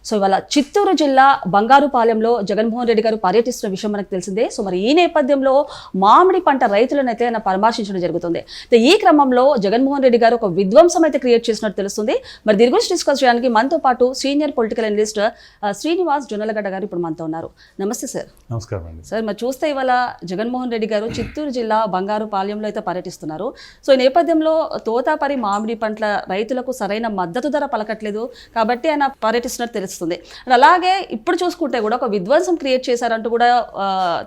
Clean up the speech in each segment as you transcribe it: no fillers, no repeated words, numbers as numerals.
So ఇవాళ చిత్తూరు జిల్లా బంగారుపాలెంలో జగన్మోహన్ రెడ్డి గారు పర్యటిస్తున్న విషయం మనకు తెలిసిందే. సో మరి ఈ నేపథ్యంలో మామిడి పంట రైతులను అయితే ఆయన పరామర్శించడం జరుగుతుంది. ఈ క్రమంలో జగన్మోహన్ రెడ్డి గారు ఒక విధ్వంసం అయితే క్రియేట్ చేసినట్టు తెలుస్తుంది. మరి దీని గురించి డిస్కస్ చేయడానికి మనతో పాటు senior political analyst Srinivas Jonnalagadda గారు ఇప్పుడు మనతో ఉన్నారు. నమస్తే సార్. నమస్కారం అండి. సార్, మరి చూస్తే ఇవాళ జగన్మోహన్ రెడ్డి గారు చిత్తూరు జిల్లా బంగారుపాలెంలో అయితే పర్యటిస్తున్నారు. సో ఈ నేపథ్యంలో తోతాపరి మామిడి పంటల రైతులకు సరైన మద్దతు ధర పలకట్లేదు కాబట్టి ఆయన పర్యటిస్తున్నట్టు తెలుస్తుంది. అలాగే ఇప్పుడు చూసుకుంటే కూడా ఒక విధ్వంసం క్రియేట్ చేశారంటూ కూడా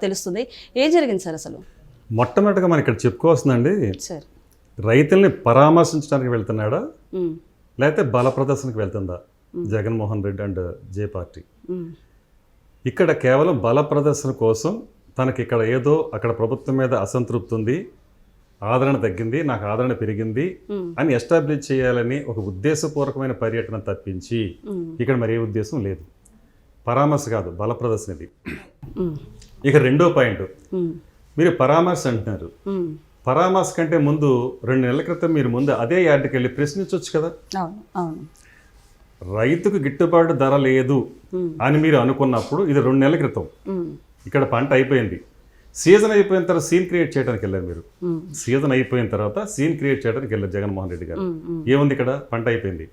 తెలుస్తుంది. ఏం జరిగింది సార్ అసలు? మొట్టమొదటిగా మనం ఇక్కడ చెప్పుకోవాల్సిందండి, సార్ రైతుల్ని పరామర్శించడానికి వెళ్తున్నాడా లేకపోతే బల ప్రదర్శనకు వెళ్తుందా Jaganmohan Reddy and J party? ఇక్కడ కేవలం బల ప్రదర్శన కోసం తనకి ఇక్కడ ఏదో అక్కడ ప్రభుత్వం మీద అసంతృప్తి ఉంది, ఆదరణ తగ్గింది, నాకు ఆదరణ పెరిగింది అని ఎస్టాబ్లిష్ చేయాలని ఒక ఉద్దేశపూర్వకమైన పర్యటన తప్పించి ఇక్కడ మరి ఏ ఉద్దేశం లేదు. పరామర్శ కాదు, బల ప్రదర్శన ఇది. ఇక రెండో పాయింట్, మీరు పరామర్శ అంటున్నారు. పరామర్శ కంటే ముందు 2 నెలల క్రితం మీరు ముందు అదే యార్డుకి వెళ్ళి ప్రశ్నించవచ్చు కదా. రైతుకు గిట్టుబాటు ధర లేదు అని మీరు అనుకున్నప్పుడు, ఇది 2 నెలల క్రితం, ఇక్కడ పంట అయిపోయింది, సీజన్ అయిపోయిన తర్వాత సీన్ క్రియేట్ చేయడానికి వెళ్ళారు మీరు. సీజన్ అయిపోయిన తర్వాత సీన్ క్రియేట్ చేయడానికి వెళ్ళారు జగన్మోహన్ రెడ్డి గారు. ఏముంది ఇక్కడ? పంట అయిపోయింది.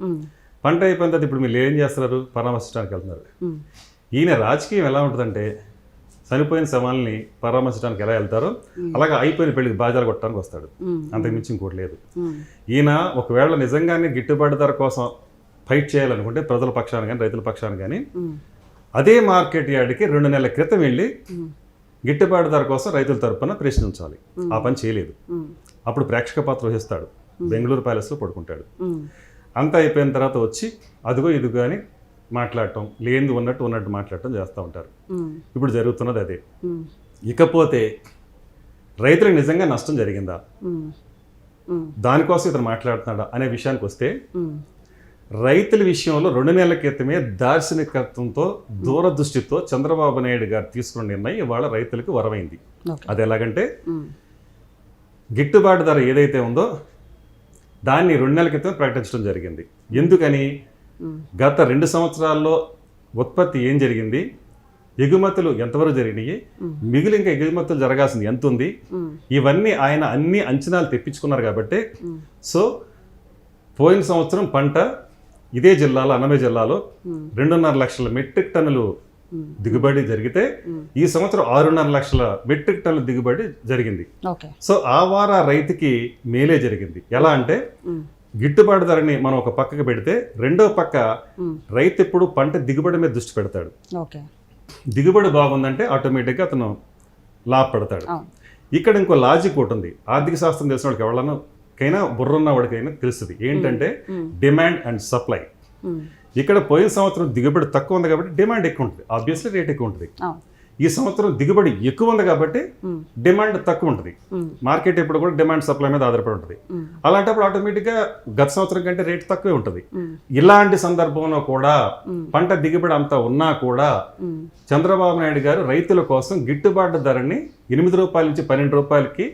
పంట అయిపోయిన తర్వాత ఇప్పుడు మీరు ఏం చేస్తున్నారు? పరామర్శించడానికి వెళ్తున్నారు. ఈయన రాజకీయం ఎలా ఉంటుందంటే, చనిపోయిన శవాల్ని పరామర్శించడానికి ఎలా వెళ్తారో అలాగే అయిపోయిన పెళ్లికి బాజాలు కొట్టడానికి వస్తాడు. అంతకుమించి ఇంకోటి లేదు. ఈయన ఒకవేళ నిజంగానే గిట్టుబాటు ధర కోసం ఫైట్ చేయాలనుకుంటే ప్రజల పక్షాన కానీ రైతుల పక్షాన కానీ అదే మార్కెట్ యార్డ్కి 2 నెలల క్రితం వెళ్ళి గిట్టుబాటు ధర కోసం రైతుల తరపున ప్రశ్నించాలి. ఆ పని చేయలేదు. అప్పుడు ప్రేక్షక పాత్ర వహిస్తాడు, బెంగళూరు ప్యాలెస్లో పడుకుంటాడు. అంతా అయిపోయిన తర్వాత వచ్చి అదిగో ఇదిగో అని మాట్లాడటం, లేనిది ఉన్నట్టు మాట్లాడటం చేస్తూ ఉంటారు. ఇప్పుడు జరుగుతున్నది అదే. ఇకపోతే రైతులకు నిజంగా నష్టం జరిగిందా, దానికోసం ఇతను మాట్లాడుతున్నాడా అనే విషయానికి వస్తే, రైతుల విషయంలో 2 నెలల క్రితమే దార్శనికత్వంతో దూరదృష్టితో చంద్రబాబు నాయుడు గారు తీసుకున్న నిర్ణయం ఇవాళ రైతులకు వరమైంది. అది ఎలాగంటే, గిట్టుబాటు ధర ఏదైతే ఉందో దాన్ని 2 నెలల క్రితం ప్రకటించడం జరిగింది. ఎందుకని? గత 2 సంవత్సరాల్లో ఉత్పత్తి ఏం జరిగింది, ఎగుమతులు ఎంతవరకు జరిగినాయి, మిగిలి ఇంకా ఎగుమతులు జరగాల్సింది ఎంత ఉంది, ఇవన్నీ ఆయన అన్ని అంచనాలు తెప్పించుకున్నారు. కాబట్టి సో పోయిన సంవత్సరం పంట ఇదే జిల్లాలో, అన్నమయ్య జిల్లాలో 2.5 లక్షల మెట్రిక్ టన్నులు దిగుబడి జరిగితే ఈ సంవత్సరం 6.5 లక్షల మెట్రిక్ టన్నుల దిగుబడి జరిగింది. సో ఆ వార రైతుకి మేలే జరిగింది. ఎలా అంటే, గిట్టుబాటు ధరని మనం ఒక పక్కకు పెడితే, రెండో పక్క రైతు ఎప్పుడు పంట దిగుబడి మీద దృష్టి పెడతాడు. దిగుబడి బాగుందంటే ఆటోమేటిక్గా అతను లాభపడతాడు. ఇక్కడ ఇంకో లాజిక్ ఒకటి ఉంది, ఆర్థిక శాస్త్రం తెలిసిన వాళ్ళకి ఎవరికైనా బుర్రున్న వాడికైనా తెలుస్తుంది. ఏంటంటే డిమాండ్ అండ్ సప్లై. ఇక్కడ పోయిన సంవత్సరం దిగుబడి తక్కువ ఉంది కాబట్టి డిమాండ్ ఎక్కువ ఉంటుంది, ఆబ్వియస్లీ రేట్ ఎక్కువ ఉంటుంది. ఈ సంవత్సరం దిగుబడి ఎక్కువ ఉంది కాబట్టి డిమాండ్ తక్కువ ఉంటుంది. మార్కెట్ ఎప్పుడు కూడా డిమాండ్ సప్లై మీద ఆధారపడి ఉంటుంది. అలాంటప్పుడు ఆటోమేటిక్గా గత సంవత్సరం కంటే రేట్ తక్కువే ఉంటుంది. ఇలాంటి సందర్భంలో కూడా పంట దిగుబడి అంతా ఉన్నా కూడా చంద్రబాబు నాయుడు గారు రైతుల కోసం గిట్టుబాటు ధరని 8 రూపాయల నుంచి 12 రూపాయలకి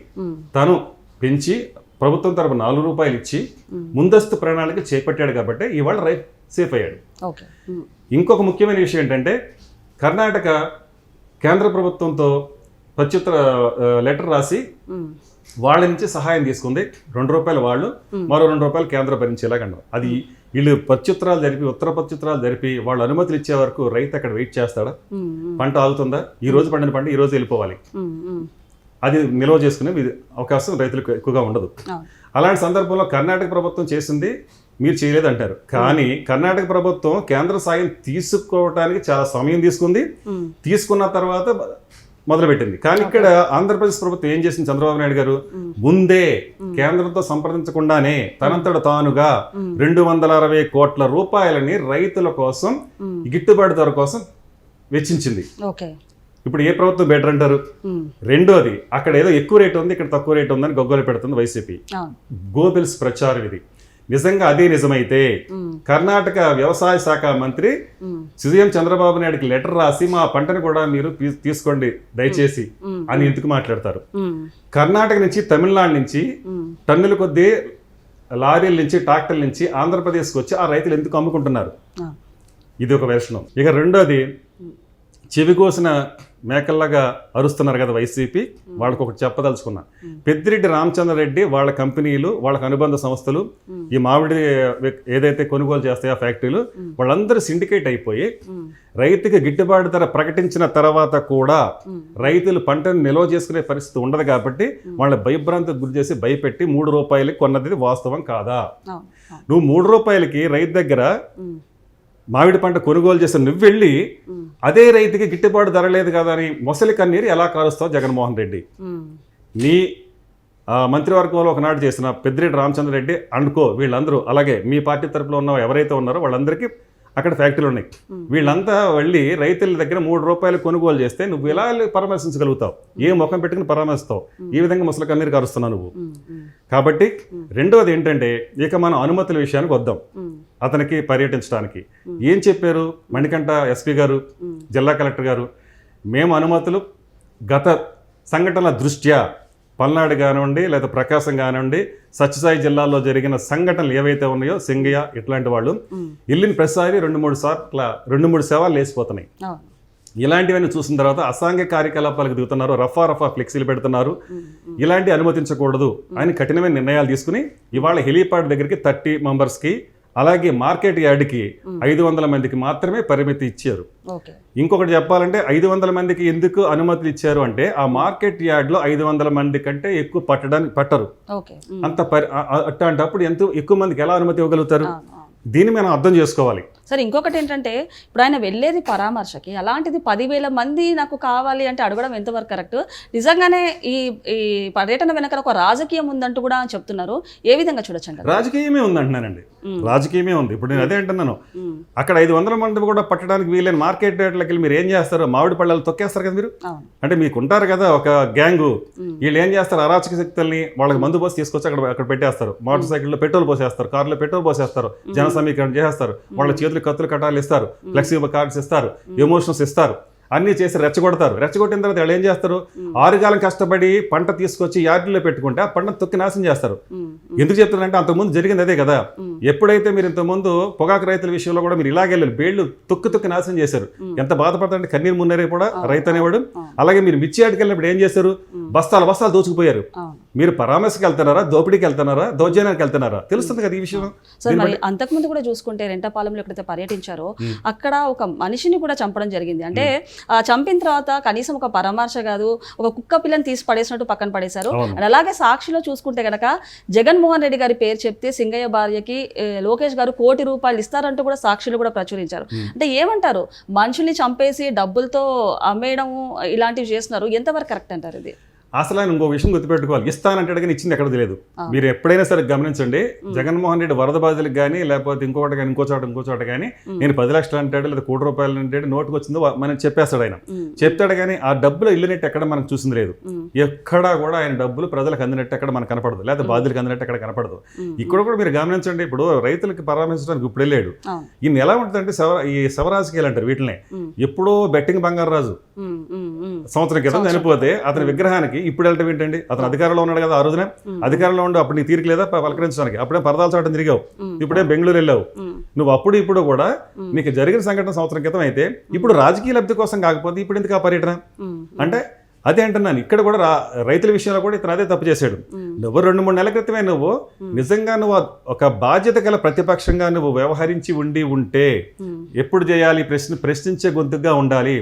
తను పెంచి ప్రభుత్వం తరపు 4 రూపాయలు ఇచ్చి ముందస్తు ప్రణాళిక చేపట్టాడు. కాబట్టి ఇవాళ రైతు సేఫ్ అయ్యాడు. ఇంకొక ముఖ్యమైన విషయం ఏంటంటే, కర్ణాటక కేంద్ర ప్రభుత్వంతో ప్రత్యుత్తర లెటర్ రాసి వాళ్ళ నుంచి సహాయం తీసుకుంది. 2 రూపాయలు వాళ్ళు, మరో 2 రూపాయలు కేంద్రం భరించేలాగన్నారు. అది వీళ్ళు ప్రత్యుత్తరాలు జరిపి, ఉత్తర ప్రత్యుత్తరాలు జరిపి వాళ్ళు అనుమతులు ఇచ్చే వరకు రైతు అక్కడ వెయిట్ చేస్తాడా? పంట ఆగుతుందా? ఈ రోజు పండిన పంట ఈ రోజు వెళ్ళిపోవాలి. అది నిల్వ చేసుకునే అవకాశం రైతులకు ఎక్కువగా ఉండదు. అలాంటి సందర్భంలో కర్ణాటక ప్రభుత్వం చేసింది, మీరు చేయలేదు అంటారు. కానీ కర్ణాటక ప్రభుత్వం కేంద్ర సాయం తీసుకోవడానికి చాలా సమయం తీసుకుంది. తీసుకున్న తర్వాత మొదలుపెట్టింది. కానీ ఇక్కడ ఆంధ్రప్రదేశ్ ప్రభుత్వం ఏం చేసింది? చంద్రబాబు నాయుడు గారు ముందే కేంద్రంతో సంప్రదించకుండానే తనంతట తానుగా 260 కోట్ల రూపాయలని రైతుల కోసం, గిట్టుబాటు ధర కోసం వెచ్చించింది. ఇప్పుడు ఏ ప్రభుత్వం బెటర్ అంటారు? రెండోది, అక్కడ ఏదో ఎక్కువ రేటు ఉంది, ఇక్కడ తక్కువ రేటు ఉందని గొగ్గలు పెడుతుంది వైసీపీ. గోబెల్స్ ప్రచారం ఇది. నిజంగా అదే నిజమైతే కర్ణాటక వ్యవసాయ శాఖ మంత్రి సీఎం చంద్రబాబు నాయుడుకి లెటర్ రాసి మా పంటను కూడా మీరు తీసుకోండి దయచేసి అని ఎందుకు మాట్లాడతారు? కర్ణాటక నుంచి, తమిళనాడు నుంచి టన్నుల కొద్దీ లారీల నుంచి, ట్రాక్టర్ల నుంచి ఆంధ్రప్రదేశ్కి వచ్చి ఆ రైతులు ఎందుకు అమ్ముకుంటున్నారు? ఇది ఒక వెర్షను. ఇక రెండోది, చెవి కోసిన మేకల్లాగా అరుస్తున్నారు కదా వైసీపీ, వాళ్ళకి ఒకటి చెప్పదలుచుకున్నా. పెద్దిరెడ్డి రామచంద్రరెడ్డి వాళ్ళ కంపెనీలు, వాళ్ళకి అనుబంధ సంస్థలు, ఈ మామిడి ఏదైతే కొనుగోలు చేస్తాయో ఆ ఫ్యాక్టరీలు, వాళ్ళందరూ సిండికేట్ అయిపోయి రైతుకి గిట్టుబాటు ధర ప్రకటించిన తర్వాత కూడా రైతులు పంటను నిల్వ చేసుకునే పరిస్థితి ఉండదు కాబట్టి వాళ్ళ భయభ్రాంతికి గురి చేసి భయపెట్టి 3 రూపాయలకి కొన్నది వాస్తవం కాదా? నువ్వు 3 రూపాయలకి రైతు దగ్గర మామిడి పంట కొనుగోలు చేస్తే నువ్వు వెళ్ళి అదే రైతుకి గిట్టుబాటు ధర లేదు కదా అని మొసలి కన్నీరు ఎలా కారుస్తావు జగన్మోహన్ రెడ్డి? నీ మంత్రివర్గంలో ఒకనాడు చేసిన పెద్దిరెడ్డి రామచంద్రరెడ్డి అండ్కో వీళ్ళందరూ, అలాగే మీ పార్టీ తరపులో ఉన్న ఎవరైతే ఉన్నారో వాళ్ళందరికీ అక్కడ ఫ్యాక్టరీలు ఉన్నాయి. వీళ్ళంతా వెళ్ళి రైతుల దగ్గర 3 రూపాయలు కొనుగోలు చేస్తే నువ్వు ఎలా పరామర్శించగలుగుతావు? ఏ ముఖం పెట్టుకుని పరామర్శిస్తావు? ఈ విధంగా ముసలి కన్నీరు కారుస్తున్నావు నువ్వు. కాబట్టి రెండవది ఏంటంటే, ఇక మనం అనుమతుల విషయానికి వద్దాం. అతనికి పర్యటించడానికి ఏం చెప్పారు మణికంఠ ఎస్పీ గారు, జిల్లా కలెక్టర్ గారు? మేము అనుమతులు గత సంఘటనల దృష్ట్యా పల్నాడు కానివ్వండి, లేదా ప్రకాశం కానివ్వండి, సత్యసాయి జిల్లాలో జరిగిన సంఘటనలు ఏవైతే ఉన్నాయో, సింగయ్య ఇట్లాంటి వాళ్ళు వెళ్ళిన ప్రతిసారి 2-3 సేవలు లేచిపోతున్నాయి. ఇలాంటివన్నీ చూసిన తర్వాత అసాంఘిక కార్యకలాపాలకు దిగుతున్నారు, రఫా ఫ్లెక్సీలు పెడుతున్నారు, ఇలాంటి అనుమతించకూడదు అని కఠినమైన నిర్ణయాలు తీసుకుని ఇవాళ హెలీపాడ్ దగ్గరికి 30 మెంబర్స్కి, అలాగే మార్కెట్ యార్డ్కి 500 మందికి మాత్రమే పరిమితి ఇచ్చారు. ఇంకొకటి చెప్పాలంటే 500 మందికి ఎందుకు అనుమతులు ఇచ్చారు అంటే, ఆ మార్కెట్ యార్డ్లో 500 మంది కంటే ఎక్కువ పట్టరు. అంత అట్లాంటప్పుడు ఎంతో ఎక్కువ మందికి ఎలా అనుమతి ఇవ్వగలుగుతారు? దీన్ని మనం అర్థం చేసుకోవాలి. సరే, ఇంకొకటి ఏంటంటే, ఇప్పుడు ఆయన వెళ్ళేది పరామర్శకి, అలాంటిది 10,000 మంది నాకు కావాలి అంటే అడగడం ఎంతవరకు కరెక్ట్? నిజంగానే ఈ పర్యటన వెనక ఒక రాజకీయం ఉందంటూ కూడా చెప్తున్నారు. ఏ విధంగా చూడొచ్చు? రాజకీయమే ఉంది అంటున్నానండి, రాజకీయమే ఉంది. ఇప్పుడు నేను అదే అంటున్నాను, అక్కడ 500 మంది కూడా పట్టడానికి వీలైన మార్కెట్ రేట్లకి వెళ్ళి మీరు ఏం చేస్తారు? మామిడి పళ్ళలు తొక్కేస్తారు కదా మీరు. అంటే మీకు ఉంటారు కదా ఒక గ్యాంగు, వీళ్ళు ఏం చేస్తారు? అరాచక శక్తుల్ని వాళ్ళకి మందు పోసి తీసుకొచ్చి అక్కడ పెట్టేస్తారు. మోటార్ సైకిల్లో పెట్రోల్ పోసేస్తారు, కార్లో పెట్రోల్ పోసేస్తారు, జన సమీకరణ చేస్తారు, వాళ్ళ చేతులు కత్తులు కట్టాలు ఇస్తారు, ఫ్లెక్సిబుల్ కార్డ్స్ ఇస్తారు, ఎమోషన్స్ ఇస్తారు, అన్ని చేసి రెచ్చగొడతారు. రెచ్చగొట్టిన తర్వాత వాళ్ళు ఏం చేస్తారు? 6 కాలం కష్టపడి పంట తీసుకొచ్చి యార్డులో పెట్టుకుంటే ఆ పంట తొక్కి నాశనం చేస్తారు. ఎందుకు చెప్తున్నారంటే అంతకుముందు జరిగింది అదే కదా. ఎప్పుడైతే మీరు ఇంతకుముందు పొగాకు రైతుల విషయంలో కూడా మీరు ఇలాగెళ్ళారు, బేళ్లు తొక్కి నాశనం చేశారు. ఎంత బాధపడతారంటే కన్నీరు మున్నరే కూడా రైతు అనేవాడు. అలాగే మీరు మిర్చి యార్డుకి వెళ్ళినప్పుడు ఏం చేశారు? బస్తాలు దోచుకుపోయారు. మీరు పరామర్శకి వెళ్తున్నారా, దోపిడీకి వెళ్తున్నారా, దౌర్జన్యానికి వెళ్తున్నారా? తెలుస్తుంది కదా ఈ విషయం. సార్, మరి అంతకుముందు కూడా చూసుకుంటే రెంటపాలెంలో ఎక్కడైతే పర్యటించారో అక్కడ ఒక మనిషిని కూడా చంపడం జరిగింది. అంటే చంపిన తర్వాత కనీసం ఒక పరామర్శ కాదు, ఒక కుక్క పిల్లని తీసి పడేసినట్టు పక్కన పడేశారు. అలాగే సాక్షిలో చూసుకుంటే గనక జగన్మోహన్ రెడ్డి గారి పేరు చెప్తే సింగయ్య భార్యకి లోకేష్ గారు 1 కోటి రూపాయలు ఇస్తారంటూ కూడా సాక్షులు కూడా ప్రచురించారు. అంటే ఏమంటారు? మనుషుల్ని చంపేసి డబ్బులతో అమ్మేయడం ఇలాంటివి చేస్తున్నారు, ఎంతవరకు కరెక్ట్ అంటారు ఇది? అసలు ఆయన ఇంకో విషయం గుర్తుపెట్టుకోవాలి, ఇస్తానంటాడు కానీ ఇచ్చింది ఎక్కడ తెలియదు. మీరు ఎప్పుడైనా సరే గమనించండి, జగన్మోహన్ రెడ్డి వరద బాధితులకు కానీ, లేకపోతే ఇంకొకటి కానీ ఇంకో చోట కానీ నేను 10 లక్షలు అంటాడు, లేదా 1 కోటి రూపాయలు అంటాడు, నోటుకు వచ్చిందో మనం చెప్పేస్తాడు. ఆయన చెప్తాడు కానీ ఆ డబ్బులు ఇల్లునట్టు ఎక్కడ మనకు చూసింది లేదు. ఎక్కడా కూడా ఆయన డబ్బులు ప్రజలకు అందినట్టు ఎక్కడ మనకు కనపడదు, లేదా బాధితులకు అందినట్టు ఎక్కడ కనపడదు. ఇక్కడ కూడా మీరు గమనించండి, ఇప్పుడు రైతులకు పరామర్శించడానికి ఇప్పుడు వెళ్ళాడు. ఈయన ఎలా ఉంటుందంటే ఈ శవరాజకీయాలు అంటారు వీటినే. ఎప్పుడో బెట్టింగ్ బంగారు రాజు సంవత్సరం క్రితం చనిపోతే అతని విగ్రహానికి ఇప్పుడు వెళ్ళటం ఏంటండి? అతను అధికారంలో ఉన్నాడు కదా, ఆ రోజునే అధికారంలో ఉండి అప్పుడు నీ తీరిక లేదా పలకరించడానికి? అప్పుడే పరదాల చాటం తిరిగావు, ఇప్పుడే బెంగళూరు వెళ్ళావు. నువ్వు అప్పుడు ఇప్పుడు కూడా నీకు జరిగిన సంఘటన సంవత్సరం క్రితం అయితే, ఇప్పుడు రాజకీయ లబ్ధి కోసం కాకపోతే ఇప్పుడు ఎందుకు ఆ పర్యటన? అంటే అదే అంటున్నాను, ఇక్కడ కూడా రైతుల విషయంలో కూడా ఇతను అదే తప్పు చేశాడు. నువ్వు 2-3 నెలల క్రితమే నువ్వు నిజంగా నువ్వు ఒక బాధ్యత గల ప్రతిపక్షంగా నువ్వు వ్యవహరించి ఉంటే ఎప్పుడు చేయాలి? ప్రశ్నించే గొంతుగా ఉండాలి,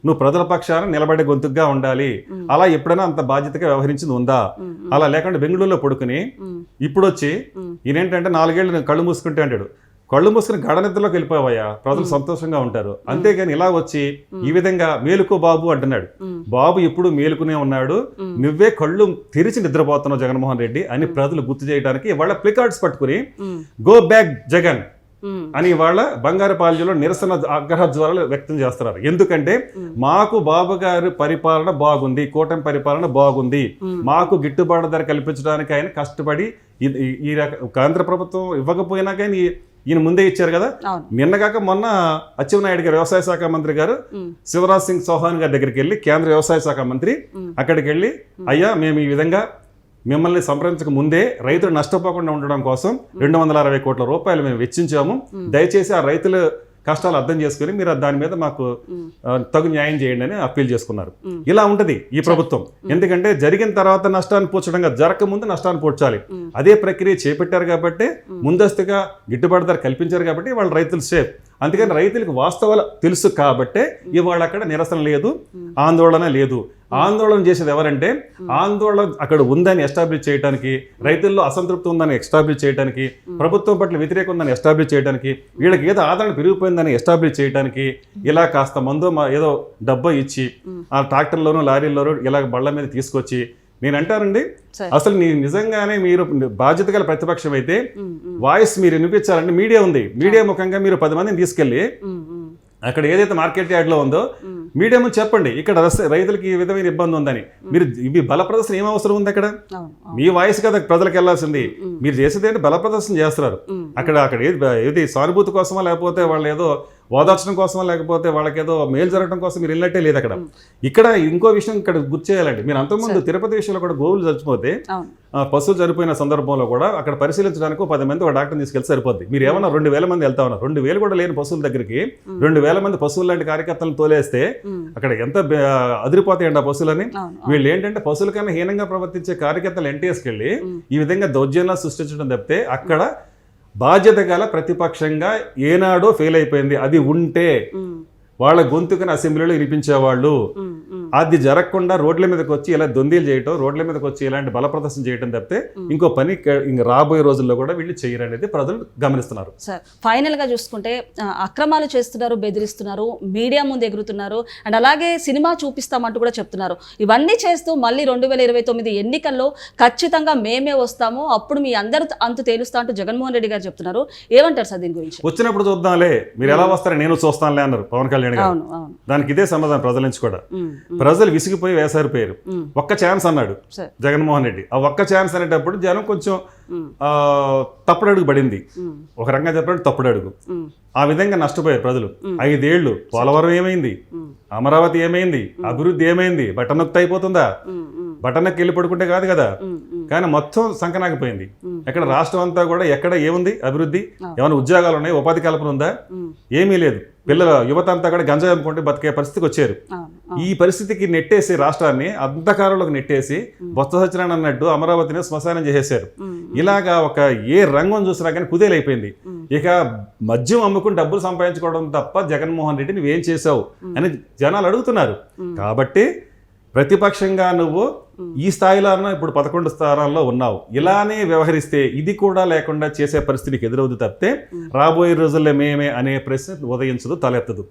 నువ్వు ప్రజల పక్షాన నిలబడే గొంతుగా ఉండాలి. అలా ఎప్పుడైనా అంత బాధ్యతగా వ్యవహరించింది ఉందా? అలా లేకుండా బెంగళూరులో పడుకుని ఇప్పుడు వచ్చి ఈయనేంటంటే 4 ఏళ్ళు కళ్ళు మూసుకుంటే అంటాడు. కళ్ళు మూసుకుని గడ నిద్రలోకి వెళ్ళిపోయావయ్యా, ప్రజలు సంతోషంగా ఉంటారు. అంతేగాని ఇలా వచ్చి ఈ విధంగా మేలుకో బాబు అంటున్నాడు. బాబు ఎప్పుడు మేలుకునే ఉన్నాడు, నువ్వే కళ్ళు తెరిచి నిద్రపోతున్నావు జగన్మోహన్ రెడ్డి అని ప్రజలు గుర్తు చేయడానికి వాళ్ళ ప్లికార్డ్స్ పట్టుకుని గో బ్యాక్ జగన్ అని వాళ్ళ బంగారుపాలెంలో నిరసన ఆగ్రహ జ్వరాలు వ్యక్తం చేస్తున్నారు. ఎందుకంటే మాకు బాబు గారి పరిపాలన బాగుంది, కూటమి పరిపాలన బాగుంది, మాకు గిట్టుబాటు ధర కల్పించడానికి ఆయన కష్టపడి ఈ కేంద్ర ప్రభుత్వం ఇవ్వకపోయినా కానీ ఈయన ముందే ఇచ్చారు కదా. నిన్నగాక మొన్న అచ్చెన్నాయుడు గారు వ్యవసాయ శాఖ మంత్రి గారు శివరాజ్ సింగ్ చౌహాన్ గారి దగ్గరికి వెళ్ళి, కేంద్ర వ్యవసాయ శాఖ మంత్రి, అక్కడికి వెళ్ళి అయ్యా మేము ఈ విధంగా మిమ్మల్ని సంప్రదించక ముందే రైతులు నష్టపోకుండా ఉండడం కోసం 260 కోట్ల రూపాయలు మేము వెచ్చించాము, దయచేసి ఆ రైతులు కష్టాలు అర్థం చేసుకుని మీరు దాని మీద మాకు తగు న్యాయం చేయండి అని అప్పీల్ చేసుకున్నారు. ఇలా ఉంటది ఈ ప్రభుత్వం. ఎందుకంటే జరిగిన తర్వాత నష్టాన్ని పూడ్చడంగా జరగక ముందు నష్టాన్ని పూడ్చాలి. అదే ప్రక్రియ చేపట్టారు కాబట్టి ముందస్తుగా గిట్టుబాటు ధర కల్పించారు కాబట్టి వాళ్ళ రైతులు సేఫ్. అందుకని రైతులకు వాస్తవాలు తెలుసు కాబట్టే ఇవాళ అక్కడ నిరసన లేదు, ఆందోళన లేదు. ఆందోళన చేసేది ఎవరంటే ఆందోళన అక్కడ ఉందని ఎస్టాబ్లిష్ చేయడానికి, రైతుల్లో అసంతృప్తి ఉందని ఎస్టాబ్లిష్ చేయడానికి, ప్రభుత్వం పట్ల వ్యతిరేకం ఉందని ఎస్టాబ్లిష్ చేయడానికి, వీళ్ళకి ఏదో ఆదరణ పెరిగిపోయిందని ఎస్టాబ్లిష్ చేయడానికి ఇలా కాస్త మందో ఏదో డబ్బా ఇచ్చి ఆ ట్రాక్టర్లోనూ లారీల్లోనూ ఇలా బళ్ళ మీద తీసుకొచ్చి నేను అంటానండి, అసలు నిజంగానే మీరు బాధ్యత గల ప్రతిపక్షం అయితే వాయిస్ మీరు వినిపించాలంటే మీడియా ఉంది. మీడియా ముఖంగా మీరు 10 మందిని తీసుకెళ్ళి అక్కడ ఏదైతే మార్కెట్ యార్డ్లో ఉందో మీడియా ముందు చెప్పండి, ఇక్కడ రైతులకి ఈ విధమైన ఇబ్బంది ఉందని. మీరు ఇవి బల ప్రదర్శన ఏం అవసరం ఉంది? అక్కడ మీ వాయిస్ కదా ప్రజలకు వెళ్ళాల్సింది. మీరు చేసేది ఏంటి? బల ప్రదర్శన చేస్తున్నారు. అక్కడ ఏది సానుభూతి కోసమా, లేకపోతే వాళ్ళు ఏదో ఓదార్చడం కోసమా, లేకపోతే వాళ్ళకేదో మేలు జరగడం కోసం మీరు వెళ్ళినట్టే లేదు అక్కడ. ఇక్కడ ఇంకో విషయం ఇక్కడ గుర్తు చేయాలండి. మీరు అంతకుముందు తిరుపతి విషయంలో కూడా గోవులు చచ్చిపోతే పశువులు చనిపోయిన సందర్భంలో కూడా అక్కడ పరిశీలించడానికి 10 మంది ఒక డాక్టర్ని తీసుకెళ్తే సరిపోద్ది. మీరు ఏమన్నా 2000 మంది వెళ్తా ఉన్నారు. 2000 కూడా లేని పశువుల దగ్గరికి 2000 మంది పశువులు లాంటి కార్యకర్తలను తోలేస్తే అక్కడ ఎంత అదిరిపోతాయండి ఆ పశువులని. వీళ్ళు ఏంటంటే పశువుల కన్నా హీనంగా ప్రవర్తించే కార్యకర్తలు ఎన్టీఎస్కెళ్ళి ఈ విధంగా దౌర్జన్యాలు సృష్టించడం తప్పితే అక్కడ బాధ్యత గల ప్రతిపక్షంగా ఏనాడో ఫెయిల్ అయిపోయింది. అది ఉంటే వాళ్ళ గొంతుకుని అసెంబ్లీలో వినిపించేవాళ్ళు. అది జరగకుండా రోడ్ల మీదకి వచ్చి ఇలా దొందీలు చేయటం, రోడ్ల మీదకి వచ్చి ఇలాంటి బల ప్రదర్శన చేయడం తప్పితే ఇంకో పని ఇంక రాబోయే రోజుల్లో కూడా వీళ్ళు చేయరనేది ప్రజలు గమనిస్తున్నారు. సార్, ఫైనల్ గా చూసుకుంటే అక్రమాలు చేస్తున్నారు, బెదిరిస్తున్నారు, మీడియా ముందు ఎగురుతున్నారు, అండ్ అలాగే సినిమా చూపిస్తామంటూ కూడా చెప్తున్నారు. ఇవన్నీ చేస్తూ మళ్ళీ 2029 ఎన్నికల్లో ఖచ్చితంగా మేమే వస్తాము, అప్పుడు మీ అందరూ అంతు తేలుస్తా అంటూ జగన్మోహన్ రెడ్డి గారు చెప్తున్నారు. ఏమంటారు సార్ దీని గురించి? వచ్చినప్పుడు చూద్దాంలే, మీరు ఎలా వస్తారో నేను చూస్తానులే అన్నారు పవన్ కళ్యాణ్ గారు. దానికి ఇదే సమాధానం ప్రజల నుంచి కూడా. ప్రజలు విసిగిపోయి వేసారిపోయారు. ఒక్క ఛాన్స్ అన్నాడు జగన్మోహన్ రెడ్డి. ఆ ఒక్క ఛాన్స్ అనేటప్పుడు జనం కొంచెం తప్పుడడుగు పడింది. ఒక రకంగా చెప్పాలంటే తప్పుడడుగు. ఆ విధంగా నష్టపోయారు ప్రజలు. 5 ఏళ్లు పోలవరం ఏమైంది, అమరావతి ఏమైంది, అభివృద్ధి ఏమైంది? బటన్ నొక్కి అయిపోతుందా? బటన్ నొక్కి వెళ్ళి పడుకుంటే కాదు కదా. కానీ మొత్తం సంకనాకపోయింది. ఎక్కడ రాష్ట్రం అంతా కూడా ఎక్కడ ఏముంది అభివృద్ధి? ఏమైనా ఉద్యోగాలు ఉన్నాయి? ఉపాధి కల్పన ఉందా? ఏమీ లేదు. పిల్లల యువత అంతా కూడా గంజాయి అమ్ముకుంటే బతికే పరిస్థితికి వచ్చారు. ఈ పరిస్థితికి నెట్టేసి రాష్ట్రాన్ని అంధకారంలోకి నెట్టేసి బొత్స సత్యనారాయణ అన్నట్టు అమరావతిని శ్మశానం చేసేశారు. ఇలాగా ఒక ఏ రంగం చూసినా కానీ కుదేలైపోయింది. ఇక మద్యం అమ్ముకుని డబ్బులు సంపాదించుకోవడం తప్ప జగన్మోహన్ రెడ్డి నువ్వేం చేసావు అని జనాలు అడుగుతున్నారు. కాబట్టి ప్రతిపక్షంగా నువ్వు ఈ స్థాయిలో ఇప్పుడు 11 స్థానాల్లో ఉన్నావు. ఇలానే వ్యవహరిస్తే ఇది కూడా లేకుండా చేసే పరిస్థితికి ఎదురవుదు తప్పితే రాబోయే రోజుల్లో మేమే అనే ప్రశ్న ఉదయించదు, తలెత్తదు.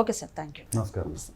Okay sir, thank you. నమస్కారం.